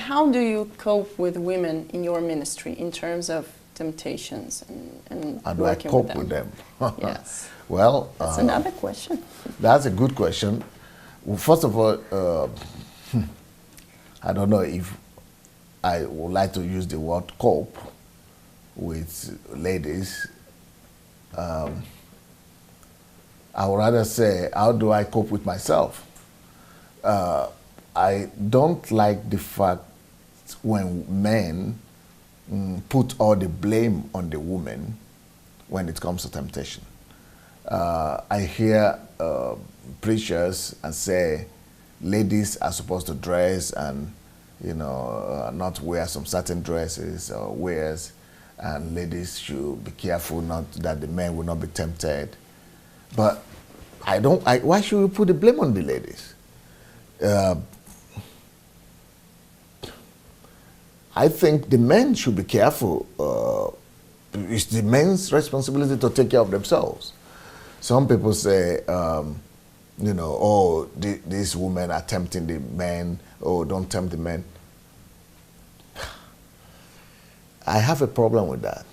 how do you cope with women in your ministry in terms of temptations and how do I working cope with them? Yes. Well, That's another question. That's a good question. Well, first of all, I don't know if I would like to use the word cope with ladies. I would rather say, how do I cope with myself? I don't like the fact when men put all the blame on the woman when it comes to temptation. I hear preachers and say ladies are supposed to dress and not wear some certain dresses or wears, and ladies should be careful not that the men will not be tempted. But why should we put the blame on the ladies? I think the men should be careful. It's the men's responsibility to take care of themselves. Some people say, these women are tempting the men. Oh, don't tempt the men. I have a problem with that.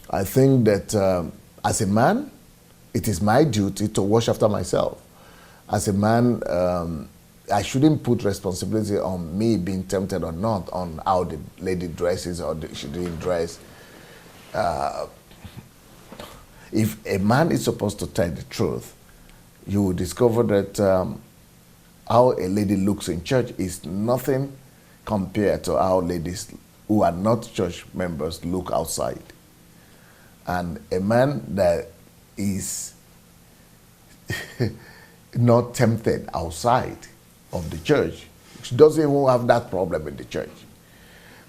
I think that as a man, it is my duty to wash after myself. As a man, I shouldn't put responsibility on me being tempted or not on how the lady dresses or she didn't dress. If a man is supposed to tell the truth, you will discover that how a lady looks in church is nothing compared to how ladies who are not church members look outside. And a man that is not tempted outside of the church doesn't even have that problem in the church.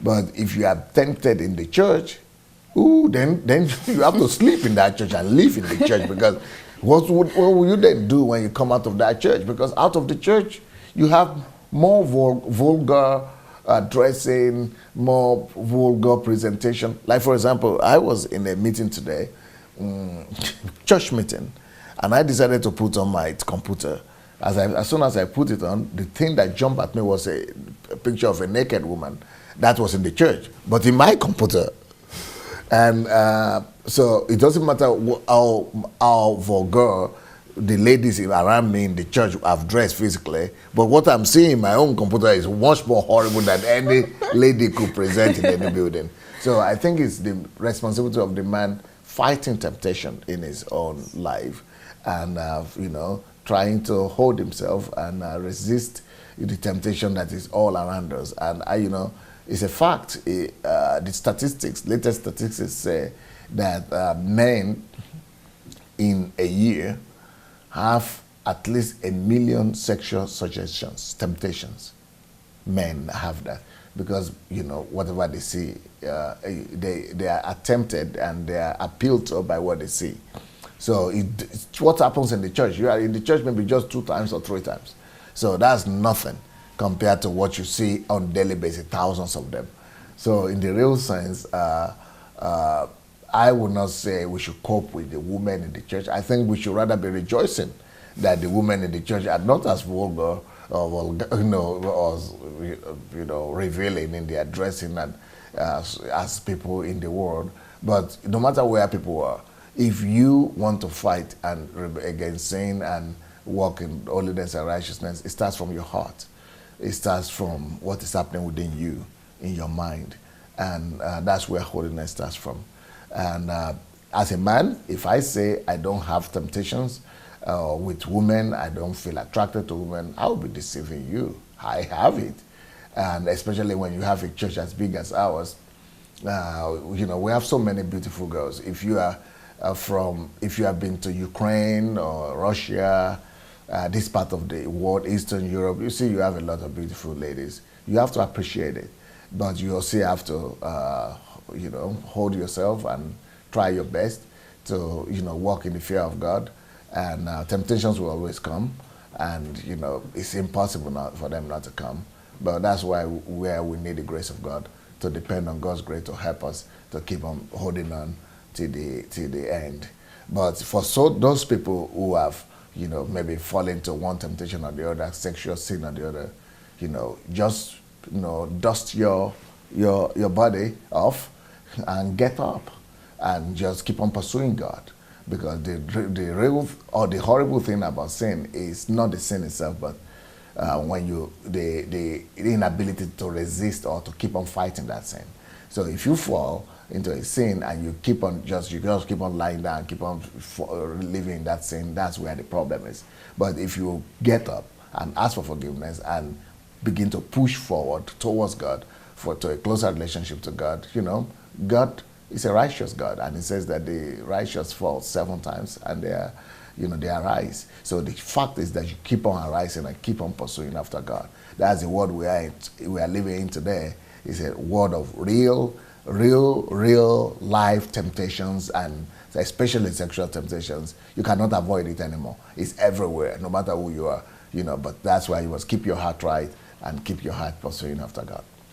But if you are tempted in the church, then you have to sleep in that church and live in the church, because what will you then do when you come out of that church? Because out of the church, you have more vulgar dressing, more vulgar presentation. Like, for example, I was in a meeting today, church meeting, and I decided to put on my computer. As soon as I put it on, the thing that jumped at me was a picture of a naked woman. That was in the church, but in my computer. And so it doesn't matter how vulgar the ladies around me in the church have dressed physically, but what I'm seeing in my own computer is much more horrible than any lady could present in any building. So I think it's the responsibility of the man fighting temptation in his own life and, trying to hold himself and resist the temptation that is all around us. And, it's a fact. The latest statistics say that men in a year have at least 1 million sexual suggestions, temptations. Men have that because, whatever they see, they are tempted and they are appealed to by what they see. So it's what happens in the church. You are in the church maybe just 2 times or 3 times. So that's nothing compared to what you see on a daily basis, thousands of them. So in the real sense, I would not say we should cope with the women in the church. I think we should rather be rejoicing that the women in the church are not as vulgar or revealing in their dressing and as people in the world. But no matter where people are, if you want to fight and against sin and walk in holiness and righteousness, it starts from your heart. It starts from what is happening within you, in your mind. And that's where holiness starts from. And as a man, if I say I don't have temptations with women, I don't feel attracted to women, I'll be deceiving you. I have it. And especially when you have a church as big as ours, we have so many beautiful girls. If you are if you have been to Ukraine or Russia, this part of the world, Eastern Europe, you see you have a lot of beautiful ladies. You have to appreciate it, but you also have to, hold yourself and try your best to, walk in the fear of God. And temptations will always come, and it's impossible for them not to come. But that's where we need the grace of God, to depend on God's grace to help us to keep on holding on to the end. But for those people who have maybe fall into one temptation or the other, sexual sin or the other, just dust your body off and get up and just keep on pursuing God. Because the real or the horrible thing about sin is not the sin itself, but when the inability to resist or to keep on fighting that sin. So if you fall into a sin and you just keep on lying down, keep on living in that sin, that's where the problem is. But if you get up and ask for forgiveness and begin to push forward towards God, to a closer relationship to God, God is a righteous God, and He says that the righteous fall 7 times and they arise. So the fact is that you keep on arising and keep on pursuing after God. That's the world we are living in today. It's a world of real life temptations, and especially sexual temptations. You cannot avoid it anymore. It's everywhere, no matter who you are. But that's why you must keep your heart right and keep your heart pursuing after God.